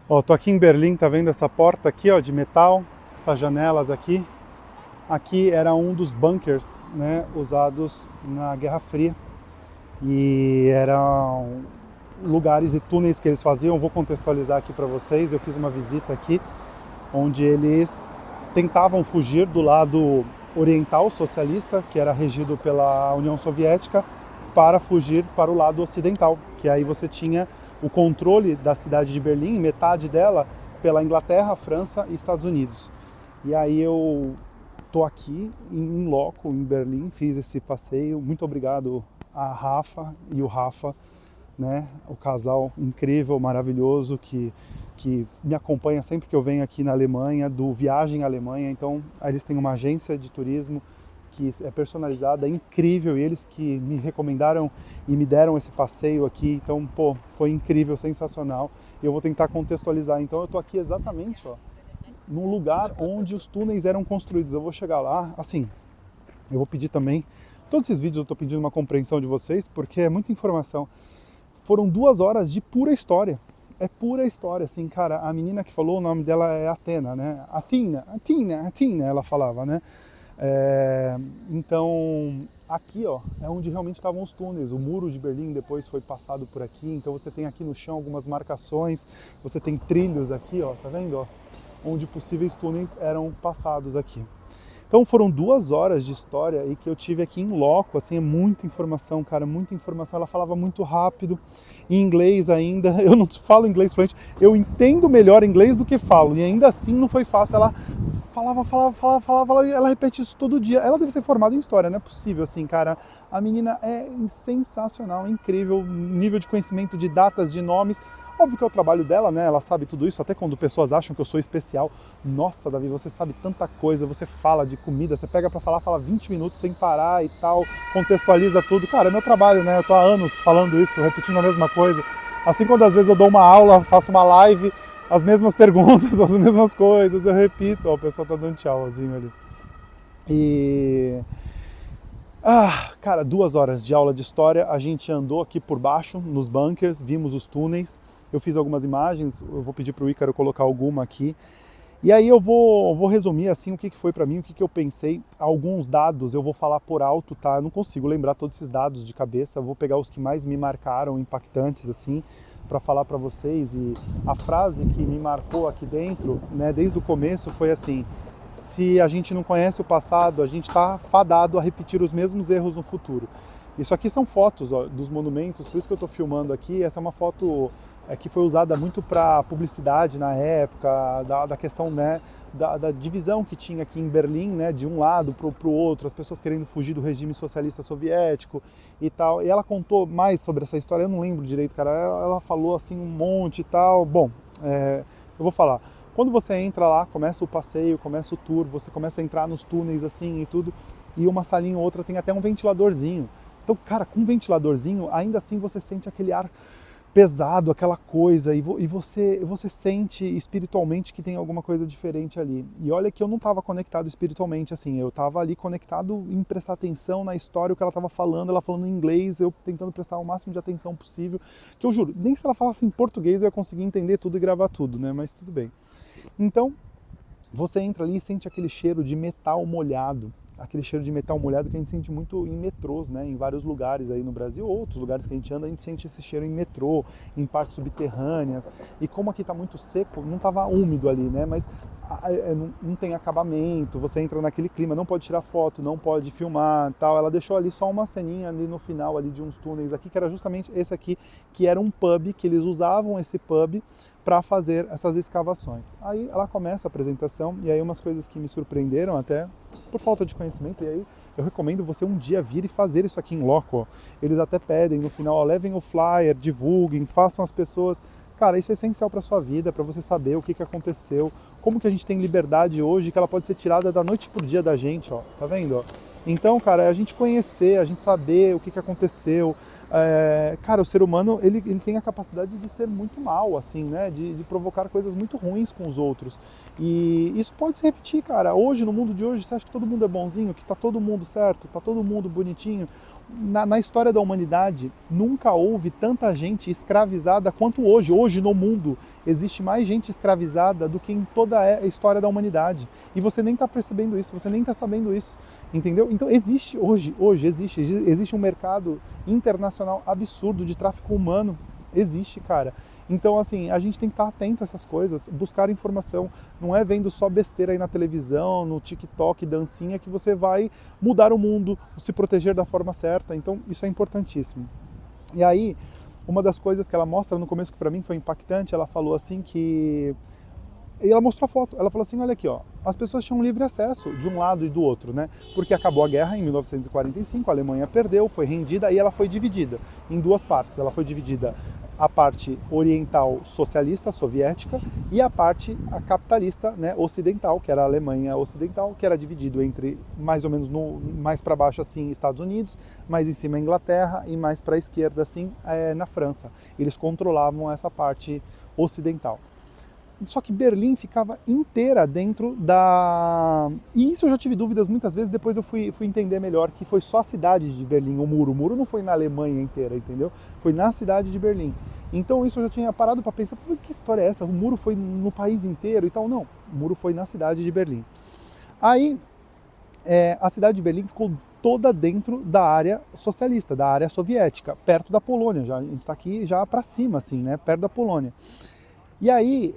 Ó, tô aqui em Berlim, tá vendo essa porta aqui, ó, de metal, essas janelas aqui? Aqui era um dos bunkers, né, usados na Guerra Fria e eram lugares e túneis que eles faziam. Vou contextualizar aqui para vocês. Eu fiz uma visita aqui, onde eles tentavam fugir do lado oriental socialista, que era regido pela União Soviética, para fugir para o lado ocidental, que aí você tinha o controle da cidade de Berlim, metade dela, pela Inglaterra, França e Estados Unidos. E aí eu tô aqui em loco, em Berlim, fiz esse passeio. Muito obrigado a Rafa e o Rafa, né? O casal incrível, maravilhoso, que me acompanha sempre que eu venho aqui na Alemanha, do Viagem à Alemanha. Então, eles têm uma agência de turismo que é personalizada, é incrível, e eles que me recomendaram e me deram esse passeio aqui. Então, pô, foi incrível, sensacional. E eu vou tentar contextualizar. Então, eu tô aqui exatamente, ó, num lugar onde os túneis eram construídos. Eu vou chegar lá, assim, eu vou pedir também, todos esses vídeos eu estou pedindo uma compreensão de vocês, porque é muita informação. Foram 2 horas de pura história. É pura história, assim, cara. A menina que falou, o nome dela é Atena, né? Athena, ela falava, né? Então, aqui, ó, é onde realmente estavam os túneis. O muro de Berlim depois foi passado por aqui. Então você tem aqui no chão algumas marcações. Você tem trilhos aqui, ó, tá vendo, ó? Onde possíveis túneis eram passados aqui. Então foram 2 horas de história e que eu tive aqui em loco, assim, é muita informação, cara, muita informação. Ela falava muito rápido, em inglês ainda. Eu não falo inglês fluente, eu entendo melhor inglês do que falo, e ainda assim não foi fácil. Ela falava, e ela repete isso todo dia. Ela deve ser formada em história, não é possível, assim, cara. A menina é sensacional, incrível, nível de conhecimento de datas, de nomes. Óbvio que é o trabalho dela, né? Ela sabe tudo isso, até quando pessoas acham que eu sou especial. Nossa, Davi, você sabe tanta coisa, você fala de comida, você pega pra falar, fala 20 minutos sem parar e tal, contextualiza tudo. Cara, é meu trabalho, né? Eu tô há anos falando isso, repetindo a mesma coisa. Assim, quando às vezes eu dou uma aula, faço uma live, as mesmas perguntas, as mesmas coisas, eu repito. Ó, o pessoal tá dando tchauzinho ali. E cara, 2 horas de aula de história. A gente andou aqui por baixo, nos bunkers, vimos os túneis. Eu fiz algumas imagens, eu vou pedir para o Ícaro colocar alguma aqui. E aí eu vou resumir assim o que foi para mim, o que eu pensei. Alguns dados eu vou falar por alto, tá? Eu não consigo lembrar todos esses dados de cabeça. Eu vou pegar os que mais me marcaram, impactantes assim, para falar para vocês. E a frase que me marcou aqui dentro, né, desde o começo foi assim: se a gente não conhece o passado, a gente está fadado a repetir os mesmos erros no futuro. Isso aqui são fotos, ó, dos monumentos, por isso que eu estou filmando aqui. Essa é uma foto que foi usada muito para publicidade na época, da questão, né, da divisão que tinha aqui em Berlim, né, de um lado para o outro, as pessoas querendo fugir do regime socialista soviético e tal. E ela contou mais sobre essa história, eu não lembro direito, cara. Ela falou assim um monte e tal. Bom, eu vou falar. Quando você entra lá, começa o passeio, começa o tour, você começa a entrar nos túneis assim e tudo, e uma salinha ou outra tem até um ventiladorzinho. Então, cara, com um ventiladorzinho, ainda assim você sente aquele ar pesado, aquela coisa, e você sente espiritualmente que tem alguma coisa diferente ali. E olha que eu não estava conectado espiritualmente, assim, eu estava ali conectado em prestar atenção na história, o que ela estava falando, ela falando em inglês, eu tentando prestar o máximo de atenção possível, que eu juro, nem se ela falasse em português eu ia conseguir entender tudo e gravar tudo, né, mas tudo bem. Então, você entra ali e sente aquele cheiro de metal molhado, aquele cheiro de metal molhado que a gente sente muito em metrôs, né? Em vários lugares aí no Brasil, outros lugares que a gente anda, a gente sente esse cheiro em metrô, em partes subterrâneas. E como aqui está muito seco, não estava úmido ali, né? Mas não tem acabamento, você entra naquele clima, não pode tirar foto, não pode filmar, tal. Ela deixou ali só uma ceninha ali no final ali de uns túneis aqui, que era justamente esse aqui, que era um pub, que eles usavam esse pub para fazer essas escavações. Aí ela começa a apresentação, e aí umas coisas que me surpreenderam até por falta de conhecimento, e aí eu recomendo você um dia vir e fazer isso aqui em loco. Ó. Eles até pedem no final, ó, levem o flyer, divulguem, façam as pessoas. Cara, isso é essencial para sua vida, para você saber o que aconteceu, como que a gente tem liberdade hoje, que ela pode ser tirada da noite pro dia da gente, ó. Tá vendo? Ó? Então, cara, é a gente conhecer, a gente saber o que aconteceu, Cara, o ser humano, ele tem a capacidade de ser muito mal, assim, né? De provocar coisas muito ruins com os outros. E isso pode se repetir, cara. Hoje, no mundo de hoje, você acha que todo mundo é bonzinho, que tá todo mundo certo, tá todo mundo bonitinho? Na história da humanidade, nunca houve tanta gente escravizada quanto hoje. Hoje, no mundo, existe mais gente escravizada do que em toda a história da humanidade. E você nem está percebendo isso, você nem está sabendo isso, entendeu? Então, existe hoje existe um mercado internacional absurdo de tráfico humano. Existe, cara. Então, assim, a gente tem que estar atento a essas coisas, buscar informação. Não é vendo só besteira aí na televisão, no TikTok, dancinha, que você vai mudar o mundo, se proteger da forma certa. Então, isso é importantíssimo. E aí, uma das coisas que ela mostra no começo que para mim foi impactante, ela falou assim que... E ela mostrou a foto, ela falou assim, olha aqui, ó, as pessoas tinham livre acesso de um lado e do outro, né? Porque acabou a guerra em 1945, a Alemanha perdeu, foi rendida e ela foi dividida em duas partes. Ela foi dividida a parte oriental socialista, soviética, e a parte capitalista, né, ocidental, que era a Alemanha ocidental, que era dividido entre mais ou menos mais para baixo assim Estados Unidos, mais em cima a Inglaterra e mais para a esquerda assim na França. Eles controlavam essa parte ocidental. Só que Berlim ficava inteira dentro da... E isso eu já tive dúvidas muitas vezes, depois eu fui entender melhor que foi só a cidade de Berlim, o muro. O muro não foi na Alemanha inteira, entendeu? Foi na cidade de Berlim. Então isso eu já tinha parado para pensar, que história é essa? O muro foi no país inteiro e tal? Não, o muro foi na cidade de Berlim. Aí, a cidade de Berlim ficou toda dentro da área socialista, da área soviética, perto da Polônia. A gente está aqui já para cima, assim, né? Perto da Polônia. E aí,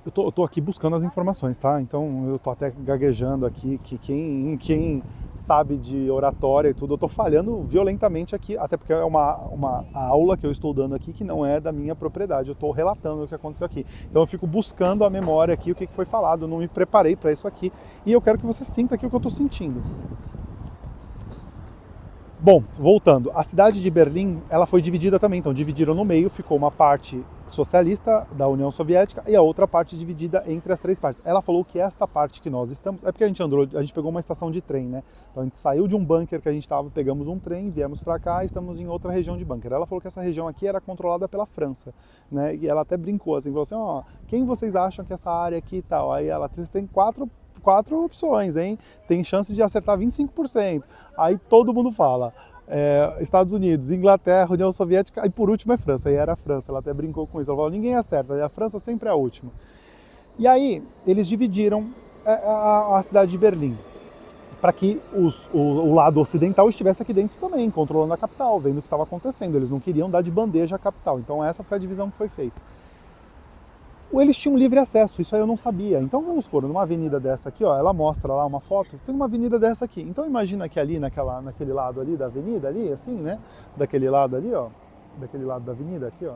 eu tô aqui buscando as informações, tá? Então eu tô até gaguejando aqui, que quem sabe de oratória e tudo, eu tô falhando violentamente aqui, até porque é uma aula que eu estou dando aqui que não é da minha propriedade, eu tô relatando o que aconteceu aqui. Então eu fico buscando a memória aqui, o que foi falado, eu não me preparei para isso aqui, e eu quero que você sinta aqui o que eu tô sentindo. Bom, voltando, a cidade de Berlim, ela foi dividida também, então dividiram no meio, ficou uma parte socialista da União Soviética e a outra parte dividida entre as três partes. Ela falou que esta parte que nós estamos, é porque a gente pegou uma estação de trem, né? Então a gente saiu de um bunker que a gente estava, pegamos um trem, viemos para cá e estamos em outra região de bunker. Ela falou que essa região aqui era controlada pela França, né? E ela até brincou assim, falou assim, ó, quem vocês acham que essa área aqui e tal? Aí ela tem quatro opções, hein? Tem chance de acertar 25%. Aí todo mundo fala Estados Unidos, Inglaterra, União Soviética, e por último é França. Aí era a França, ela até brincou com isso. Ela falou, ninguém acerta, a França sempre é a última. E aí eles dividiram a cidade de Berlim para que o lado ocidental estivesse aqui dentro também, controlando a capital, vendo o que estava acontecendo. Eles não queriam dar de bandeja a capital. Então essa foi a divisão que foi feita. Eles tinham livre acesso, isso aí eu não sabia. Então vamos supor, numa avenida dessa aqui, ó, ela mostra lá uma foto, tem uma avenida dessa aqui. Então imagina que ali naquele lado ali da avenida, ali, assim, né? Daquele lado ali, ó, daquele lado da avenida aqui, ó,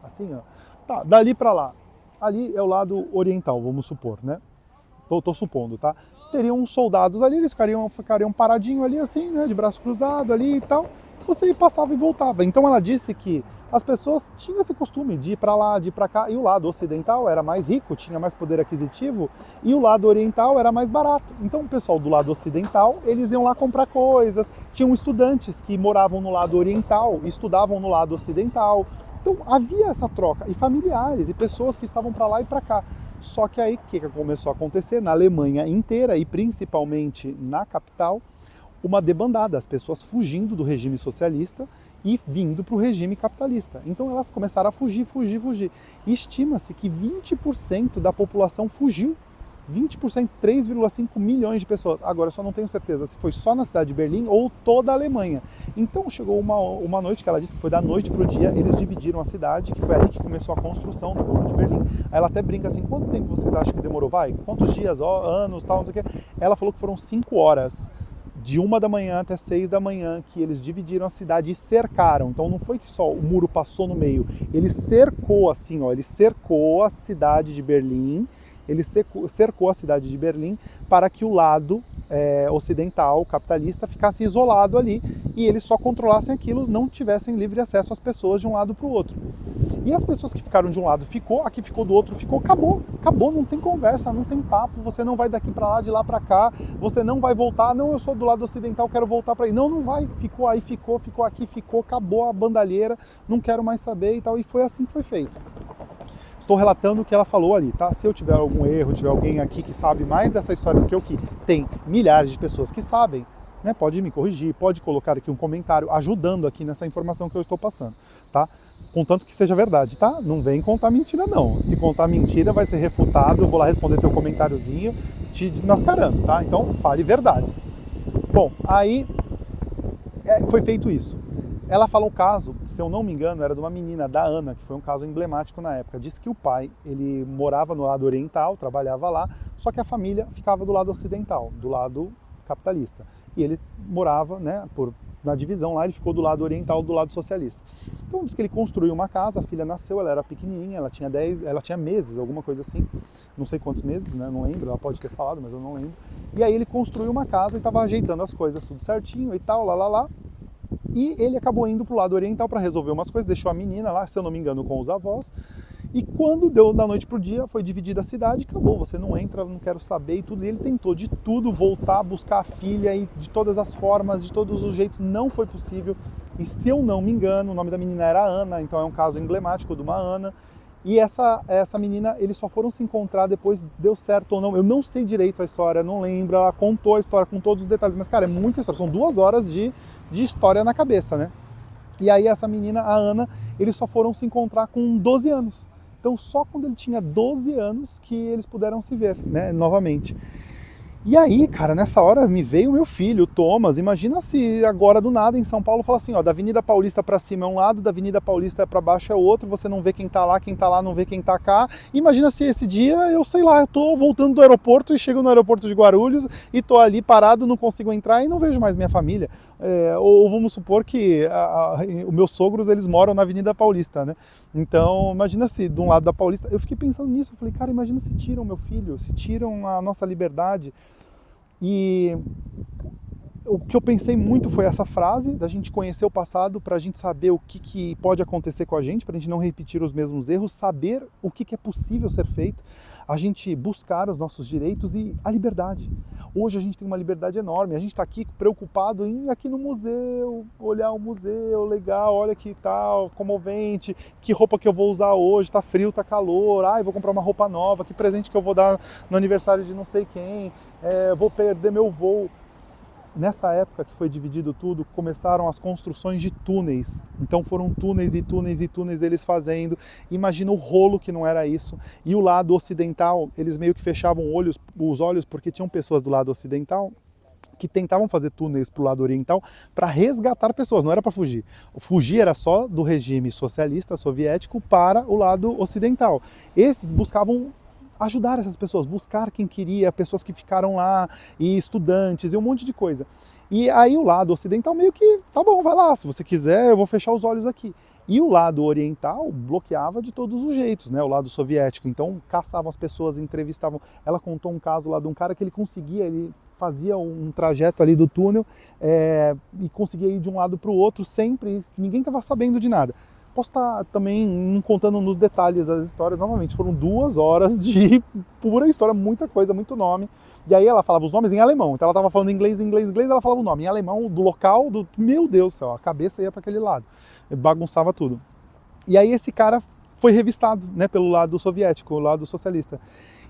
assim, ó. Tá, dali para lá. Ali é o lado oriental, vamos supor, né? Tô supondo, tá? Teriam uns soldados ali, eles ficariam paradinho ali assim, né? De braço cruzado ali e tal. Você passava e voltava. Então ela disse que as pessoas tinham esse costume de ir para lá, de ir para cá, e o lado ocidental era mais rico, tinha mais poder aquisitivo, e o lado oriental era mais barato. Então o pessoal do lado ocidental, eles iam lá comprar coisas, tinham estudantes que moravam no lado oriental, estudavam no lado ocidental. Então havia essa troca, e familiares, e pessoas que estavam para lá e para cá. Só que aí o que começou a acontecer? Na Alemanha inteira, e principalmente na capital, uma debandada, as pessoas fugindo do regime socialista e vindo para o regime capitalista. Então elas começaram a fugir. Estima-se que 20% da população fugiu. 20%, 3,5 milhões de pessoas. Agora eu só não tenho certeza se foi só na cidade de Berlim ou toda a Alemanha. Então chegou uma noite que ela disse que foi da noite para o dia, eles dividiram a cidade, que foi ali que começou a construção do muro de Berlim. Aí ela até brinca assim, quanto tempo vocês acham que demorou? Quantos dias, anos, tal, não sei o quê. Ela falou que foram 5 horas. De 1 da manhã até 6 da manhã, que eles dividiram a cidade e cercaram. Então não foi que só o muro passou no meio, ele cercou assim, ó, ele cercou a cidade de Berlim, ele cercou a cidade de Berlim para que o lado ocidental, capitalista, ficasse isolado ali e eles só controlassem aquilo, não tivessem livre acesso às pessoas de um lado para o outro. E as pessoas que ficaram de um lado ficou, a que ficou do outro ficou, acabou, não tem conversa, não tem papo, você não vai daqui para lá, de lá para cá, você não vai voltar, não, eu sou do lado ocidental, quero voltar para aí, não vai, ficou aí, ficou aqui, acabou a bandalheira, não quero mais saber e tal, e foi assim que foi feito. Estou relatando o que ela falou ali, tá? Se eu tiver algum erro, tiver alguém aqui que sabe mais dessa história do que eu, que tem milhares de pessoas que sabem, né, pode me corrigir, pode colocar aqui um comentário ajudando aqui nessa informação que eu estou passando, tá? Contanto que seja verdade, tá? Não vem contar mentira, não. Se contar mentira, vai ser refutado, eu vou lá responder teu comentáriozinho te desmascarando, tá? Então, fale verdades. Bom, aí foi feito isso. Ela falou um caso, se eu não me engano, era de uma menina, da Ana, que foi um caso emblemático na época. Disse que o pai, ele morava no lado oriental, trabalhava lá, só que a família ficava do lado ocidental, do lado capitalista. E ele morava, né, na divisão lá, ele ficou do lado oriental, do lado socialista. Então diz que ele construiu uma casa, a filha nasceu, ela era pequenininha, ela tinha meses, alguma coisa assim, não sei quantos meses, né, não lembro, ela pode ter falado, mas eu não lembro. E aí ele construiu uma casa e estava ajeitando as coisas tudo certinho e tal, lá. E ele acabou indo para o lado oriental para resolver umas coisas, deixou a menina lá, se eu não me engano, com os avós. E quando deu da noite para o dia, foi dividida a cidade, acabou, você não entra, não quero saber e tudo. E ele tentou de tudo voltar, buscar a filha e de todas as formas, de todos os jeitos, não foi possível. E se eu não me engano, o nome da menina era Ana, então é um caso emblemático de uma Ana. E essa menina, eles só foram se encontrar depois, deu certo ou não. Eu não sei direito a história, não lembro, ela contou a história com todos os detalhes. Mas, cara, é muita história, são 2 horas de história na cabeça, né? E aí essa menina, a Ana, eles só foram se encontrar com 12 anos. Então só quando ele tinha 12 anos que eles puderam se ver, né, novamente. E aí, cara, nessa hora me veio o meu filho, o Thomas. Imagina se agora do nada em São Paulo fala assim, ó, da Avenida Paulista para cima é um lado, da Avenida Paulista para baixo é outro, você não vê quem tá lá não vê quem tá cá. Imagina se esse dia eu, sei lá, eu tô voltando do aeroporto e chego no aeroporto de Guarulhos e tô ali parado, não consigo entrar e não vejo mais minha família. Ou vamos supor que os meus sogros, eles moram na Avenida Paulista, né? Então, imagina se de um lado da Paulista, eu fiquei pensando nisso, eu falei, cara, imagina se tiram meu filho, se tiram a nossa liberdade. E o que eu pensei muito foi essa frase, da gente conhecer o passado para a gente saber o que pode acontecer com a gente, para a gente não repetir os mesmos erros, saber o que é possível ser feito, a gente buscar os nossos direitos e a liberdade. Hoje a gente tem uma liberdade enorme, a gente está aqui preocupado em ir aqui no museu, olhar o museu, legal, olha que tal, comovente, que roupa que eu vou usar hoje, tá frio, tá calor, vou comprar uma roupa nova, que presente que eu vou dar no aniversário de não sei quem, vou perder meu voo. Nessa época que foi dividido tudo, começaram as construções de túneis. Então foram túneis e túneis e túneis deles fazendo. Imagina o rolo que não era isso. E o lado ocidental, eles meio que fechavam os olhos porque tinham pessoas do lado ocidental que tentavam fazer túneis para o lado oriental para resgatar pessoas, não era para fugir. Fugir era só do regime socialista soviético para o lado ocidental. Esses buscavam ajudar essas pessoas, buscar quem queria, pessoas que ficaram lá, e estudantes, e um monte de coisa. E aí o lado ocidental meio que, tá bom, vai lá, se você quiser, eu vou fechar os olhos aqui. E o lado oriental bloqueava de todos os jeitos, né? O lado soviético. Então caçavam as pessoas, entrevistavam. Ela contou um caso lá de um cara que ele fazia um trajeto ali do túnel e conseguia ir de um lado para o outro sempre, ninguém estava sabendo de nada. Posso estar também contando nos detalhes as histórias, novamente, foram 2 horas de pura história, muita coisa, muito nome. E aí ela falava os nomes em alemão, então ela estava falando inglês, ela falava o nome em alemão do local, meu Deus do céu, a cabeça ia para aquele lado, bagunçava tudo. E aí esse cara foi revistado, né, pelo lado soviético, o lado socialista.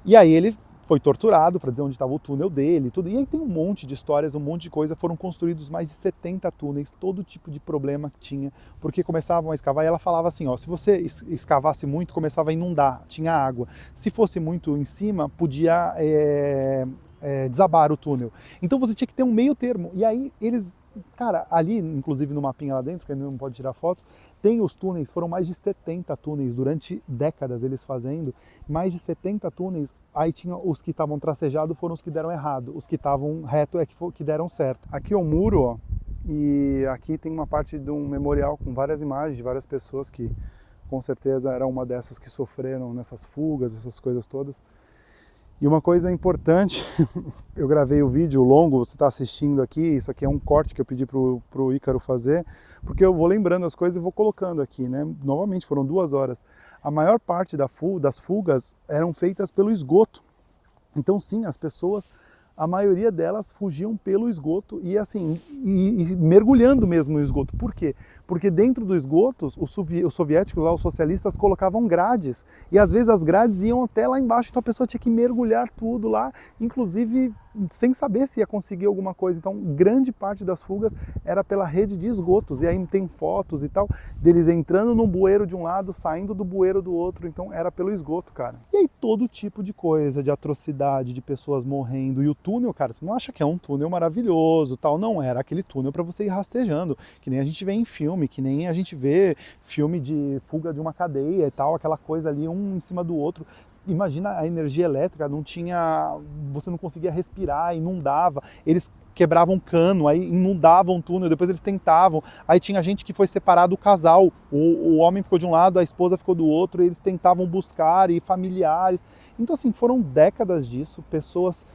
E aí ele foi torturado para dizer onde estava o túnel dele, tudo. E aí tem um monte de histórias, um monte de coisa. Foram construídos mais de 70 túneis, todo tipo de problema que tinha, porque começavam a escavar e ela falava assim, ó, se você escavasse muito, começava a inundar, tinha água. Se fosse muito em cima, podia desabar o túnel. Então você tinha que ter um meio termo. E aí eles... Cara, ali, inclusive no mapinha lá dentro, que ainda não pode tirar foto, tem os túneis, foram mais de 70 túneis, durante décadas eles fazendo, mais de 70 túneis, aí tinha os que estavam tracejados, foram os que deram errado, os que estavam reto que deram certo. Aqui é o muro, ó, e aqui tem uma parte de um memorial com várias imagens de várias pessoas que com certeza era uma dessas que sofreram nessas fugas, essas coisas todas. E uma coisa importante, eu gravei o vídeo longo, você está assistindo aqui, isso aqui é um corte que eu pedi pro Ícaro fazer, porque eu vou lembrando as coisas e vou colocando aqui, né? Novamente, foram 2 horas. A maior parte das fugas eram feitas pelo esgoto. Então sim, as pessoas, a maioria delas fugiam pelo esgoto e assim, e mergulhando mesmo no esgoto. Por quê? Porque dentro do esgoto, os soviéticos lá, os socialistas, colocavam grades. E às vezes as grades iam até lá embaixo, então a pessoa tinha que mergulhar tudo lá, inclusive sem saber se ia conseguir alguma coisa. Então grande parte das fugas era pela rede de esgotos. E aí tem fotos e tal, deles entrando no bueiro de um lado, saindo do bueiro do outro. Então era pelo esgoto, cara. E aí todo tipo de coisa, de atrocidade, de pessoas morrendo. E o túnel, cara, tu não acha que é um túnel maravilhoso, tal? Não, era aquele túnel para você ir rastejando, que nem a gente vê em filme, que nem a gente vê filme de fuga de uma cadeia e tal, aquela coisa ali um em cima do outro. Imagina a energia elétrica, não tinha, você não conseguia respirar, inundava, eles quebravam cano, aí inundavam o túnel, depois eles tentavam, aí tinha gente que foi separado o casal, o homem ficou de um lado, a esposa ficou do outro, e eles tentavam buscar, e familiares. Então assim, foram décadas disso, pessoas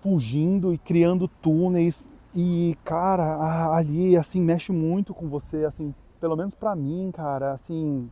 fugindo e criando túneis, e cara, ali assim mexe muito com você, assim, pelo menos pra mim, cara, assim,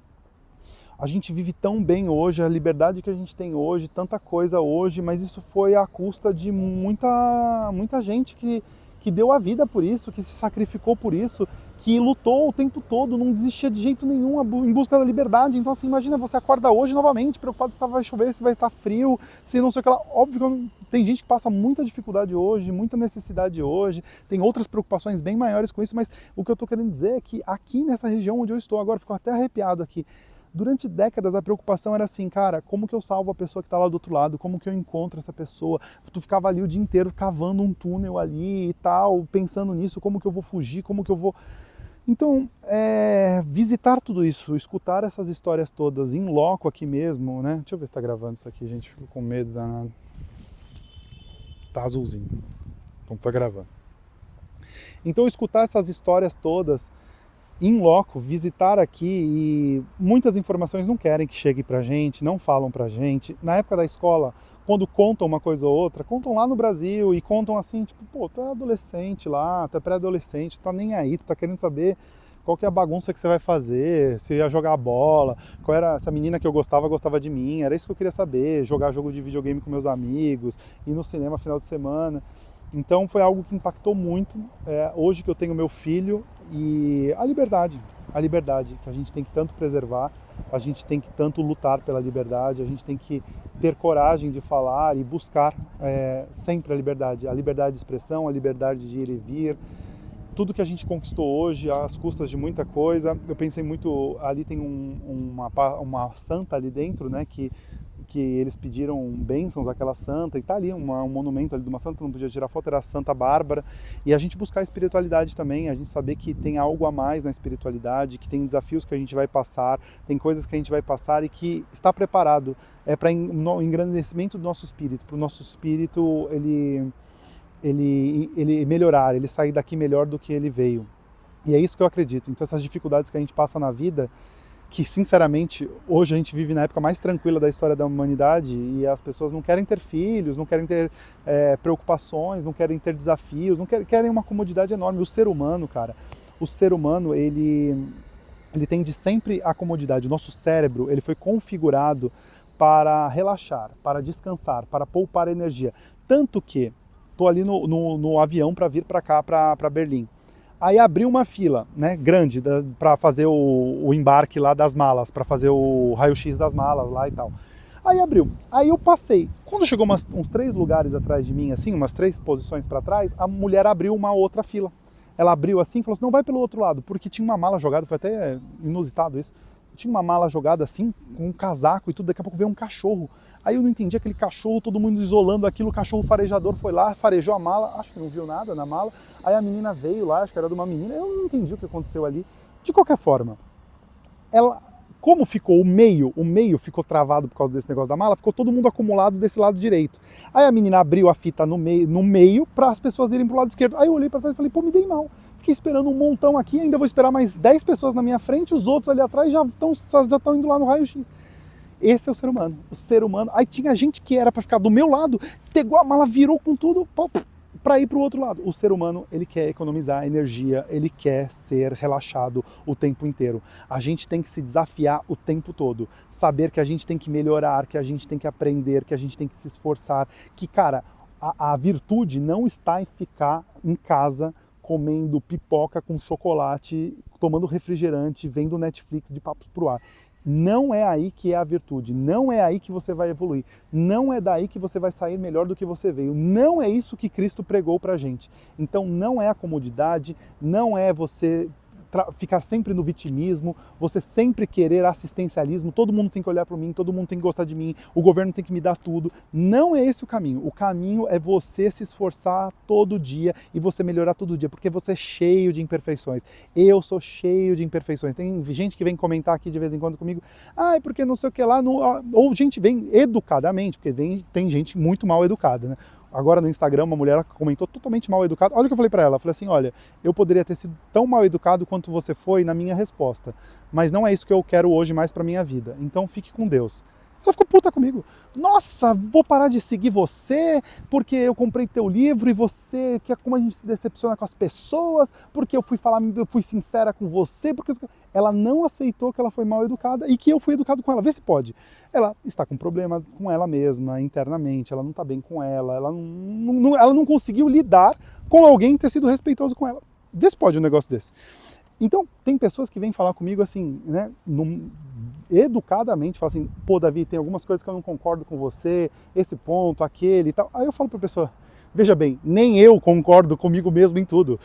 a gente vive tão bem hoje, a liberdade que a gente tem hoje, tanta coisa hoje, mas isso foi à custa de muita gente que deu a vida por isso, que se sacrificou por isso, que lutou o tempo todo, não desistia de jeito nenhum em busca da liberdade. Então assim, imagina, você acorda hoje novamente, preocupado se vai chover, se vai estar frio, se não sei o que lá. Óbvio que tem gente que passa muita dificuldade hoje, muita necessidade hoje, tem outras preocupações bem maiores com isso, mas o que eu estou querendo dizer é que aqui nessa região onde eu estou agora, fico até arrepiado aqui, durante décadas a preocupação era assim, cara, como que eu salvo a pessoa que está lá do outro lado, como que eu encontro essa pessoa? Tu ficava ali o dia inteiro cavando um túnel ali e tal, pensando nisso, como que eu vou fugir, como que eu vou... Então, visitar tudo isso, escutar essas histórias todas em loco aqui mesmo, né? Deixa eu ver se está gravando isso aqui, gente, fico com medo danado. Tá azulzinho, então tá gravando. Então, escutar essas histórias todas em loco, visitar aqui, e muitas informações não querem que chegue pra gente, não falam pra gente. Na época da escola, quando contam uma coisa ou outra, contam lá no Brasil e contam assim, tipo, pô, tu é adolescente lá, tu é pré-adolescente, tu tá nem aí, tu tá querendo saber qual que é a bagunça que você vai fazer, se ia jogar bola, qual era essa menina que eu gostava de mim, era isso que eu queria saber, jogar jogo de videogame com meus amigos, ir no cinema final de semana. Então foi algo que impactou muito, hoje que eu tenho meu filho, e a liberdade que a gente tem que tanto preservar, a gente tem que tanto lutar pela liberdade, a gente tem que ter coragem de falar e buscar sempre a liberdade de expressão, a liberdade de ir e vir, tudo que a gente conquistou hoje às custas de muita coisa. Eu pensei muito, ali tem uma santa ali dentro, né, que eles pediram bênçãos àquela santa, e tá ali um monumento ali de uma santa, não podia tirar foto, era a Santa Bárbara, e a gente buscar a espiritualidade também, a gente saber que tem algo a mais na espiritualidade, que tem desafios que a gente vai passar, tem coisas que a gente vai passar e que está preparado para o engrandecimento do nosso espírito, para o nosso espírito ele melhorar, ele sair daqui melhor do que ele veio. E é isso que eu acredito. Então essas dificuldades que a gente passa na vida, que sinceramente hoje a gente vive na época mais tranquila da história da humanidade, e as pessoas não querem ter filhos, não querem ter preocupações, não querem ter desafios, não querem uma comodidade enorme. O ser humano, cara, ele tende sempre à comodidade. O nosso cérebro, ele foi configurado para relaxar, para descansar, para poupar energia. Tanto que estou ali no avião para vir para cá, para Berlim. Aí abriu uma fila, né, grande, para fazer o embarque lá das malas, para fazer o raio-x das malas lá e tal. Aí abriu. Aí eu passei. Quando chegou uns 3 lugares atrás de mim, assim, umas 3 posições para trás, a mulher abriu uma outra fila. Ela abriu assim e falou assim, não, vai pelo outro lado, porque tinha uma mala jogada, foi até inusitado isso. Tinha uma mala jogada assim, com um casaco e tudo, daqui a pouco veio um cachorro. Aí eu não entendi aquele cachorro, todo mundo isolando aquilo, o cachorro farejador foi lá, farejou a mala, acho que não viu nada na mala. Aí a menina veio lá, acho que era de uma menina, eu não entendi o que aconteceu ali. De qualquer forma, como ficou o meio ficou travado por causa desse negócio da mala, ficou todo mundo acumulado desse lado direito. Aí a menina abriu a fita no meio para as pessoas irem pro lado esquerdo. Aí eu olhei para trás e falei, pô, me dei mal. Fiquei esperando um montão aqui, ainda vou esperar mais 10 pessoas na minha frente, os outros ali atrás já estão indo lá no raio-x. Esse é o ser humano. O ser humano. Aí tinha gente que era para ficar do meu lado, pegou a mala, virou com tudo para ir para o outro lado. O ser humano, ele quer economizar energia, ele quer ser relaxado o tempo inteiro. A gente tem que se desafiar o tempo todo. Saber que a gente tem que melhorar, que a gente tem que aprender, que a gente tem que se esforçar. Que, cara, a virtude não está em ficar em casa comendo pipoca com chocolate, tomando refrigerante, vendo Netflix de papos pro ar. Não é aí que é a virtude, não é aí que você vai evoluir, não é daí que você vai sair melhor do que você veio, não é isso que Cristo pregou pra gente. Então não é a comodidade, não é você ficar sempre no vitimismo, você sempre querer assistencialismo, todo mundo tem que olhar para mim, todo mundo tem que gostar de mim, o governo tem que me dar tudo. Não é esse o caminho é você se esforçar todo dia e você melhorar todo dia, porque você é cheio de imperfeições. Eu sou cheio de imperfeições. Tem gente que vem comentar aqui de vez em quando comigo, é porque não sei o que lá, ou gente vem educadamente, porque tem gente muito mal educada, né? Agora no Instagram, uma mulher comentou totalmente mal educada. Olha o que eu falei para ela. Eu falei assim, olha, eu poderia ter sido tão mal educado quanto você foi na minha resposta, mas não é isso que eu quero hoje mais para minha vida. Então fique com Deus. Ela ficou puta comigo. Nossa, vou parar de seguir você porque eu comprei teu livro e você, que é como a gente se decepciona com as pessoas, porque eu fui sincera com você, porque ela não aceitou que ela foi mal educada e que eu fui educado com ela. Vê se pode. Ela está com problema com ela mesma, internamente, ela não está bem com ela não conseguiu lidar com alguém ter sido respeitoso com ela. Vê se pode um negócio desse. Então, tem pessoas que vêm falar comigo assim, né, educadamente, falam assim, pô, Davi, tem algumas coisas que eu não concordo com você, esse ponto, aquele e tal. Aí eu falo pra pessoa, veja bem, nem eu concordo comigo mesmo em tudo.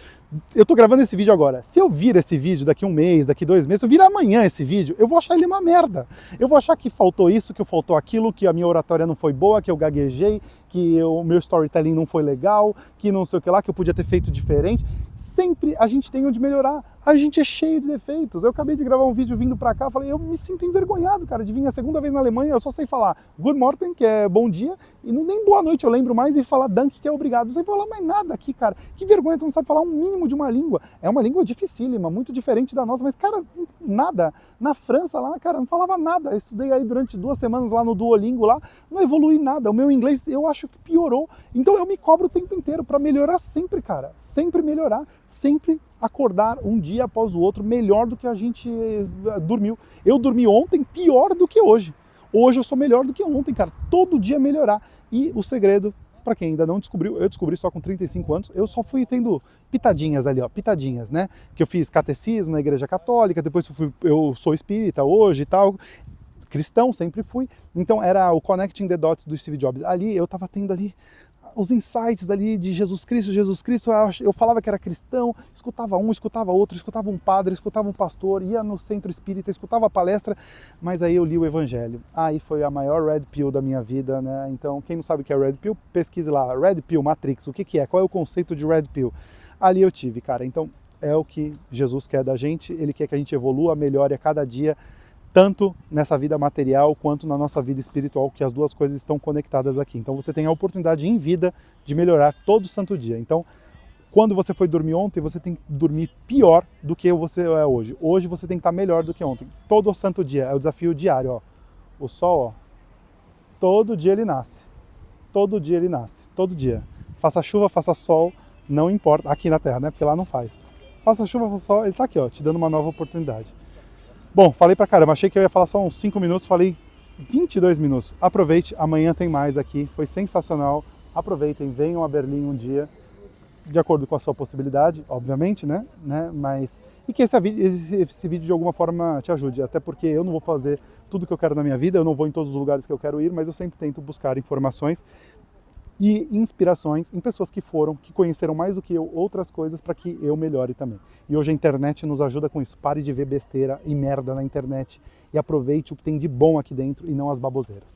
Eu tô gravando esse vídeo agora. Se eu vir esse vídeo daqui 1 mês, daqui 2 meses, se eu vir amanhã esse vídeo, eu vou achar ele uma merda. Eu vou achar que faltou isso, que faltou aquilo, que a minha oratória não foi boa, que eu gaguejei, que o meu storytelling não foi legal, que não sei o que lá, que eu podia ter feito diferente. Sempre a gente tem onde melhorar. A gente é cheio de defeitos. Eu acabei de gravar um vídeo vindo pra cá, falei, eu me sinto envergonhado, cara, de vir a segunda vez na Alemanha, eu só sei falar Good Morning, que é bom dia, e nem boa noite eu lembro mais, e falar Danke, que é obrigado. Não sei falar mais nada aqui, cara. Que vergonha, tu não sabe falar um mínimo de uma língua. É uma língua dificílima, muito diferente da nossa, mas, cara, nada. Na França lá, cara, não falava nada. Eu estudei aí durante 2 semanas lá no Duolingo lá, não evolui nada. O meu inglês, eu acho que piorou. Então eu me cobro o tempo inteiro pra melhorar sempre, cara. Sempre melhorar, sempre acordar um dia após o outro melhor do que a gente dormiu. Eu dormi ontem pior do que hoje. Hoje eu sou melhor do que ontem, cara. Todo dia melhorar. E o segredo, para quem ainda não descobriu, eu descobri só com 35 anos, eu só fui tendo pitadinhas ali, ó, pitadinhas, né? Que eu fiz catecismo na igreja católica, depois eu sou espírita hoje e tal, cristão, sempre fui. Então era o Connecting the Dots do Steve Jobs. Ali eu tava tendo ali os insights ali de Jesus Cristo, eu falava que era cristão, escutava um, escutava outro, escutava um padre, escutava um pastor, ia no centro espírita, escutava a palestra, mas aí eu li o evangelho. Aí foi a maior Red Pill da minha vida, né? Então, quem não sabe o que é Red Pill, pesquise lá, Red Pill, Matrix, o que é? Qual é o conceito de Red Pill? Ali eu tive, cara. Então, é o que Jesus quer da gente, ele quer que a gente evolua, melhore a cada dia, tanto nessa vida material quanto na nossa vida espiritual, que as duas coisas estão conectadas aqui. Então você tem a oportunidade em vida de melhorar todo santo dia. Então, quando você foi dormir ontem, você tem que dormir pior do que você é hoje. Hoje você tem que estar melhor do que ontem. Todo santo dia, é o desafio diário. Ó. O sol, ó, todo dia ele nasce. Todo dia ele nasce. Todo dia. Faça chuva, faça sol, não importa. Aqui na Terra, né? Porque lá não faz. Faça chuva, faça sol, ele está aqui, ó, te dando uma nova oportunidade. Bom, falei pra caramba, achei que eu ia falar só uns 5 minutos, falei 22 minutos. Aproveite, amanhã tem mais aqui, foi sensacional. Aproveitem, venham a Berlim um dia, de acordo com a sua possibilidade, obviamente, né? Mas e que esse vídeo de alguma forma te ajude, até porque eu não vou fazer tudo que eu quero na minha vida, eu não vou em todos os lugares que eu quero ir, mas eu sempre tento buscar informações e inspirações em pessoas que foram, que conheceram mais do que eu outras coisas para que eu melhore também. E hoje a internet nos ajuda com isso. Pare de ver besteira e merda na internet e aproveite o que tem de bom aqui dentro e não as baboseiras.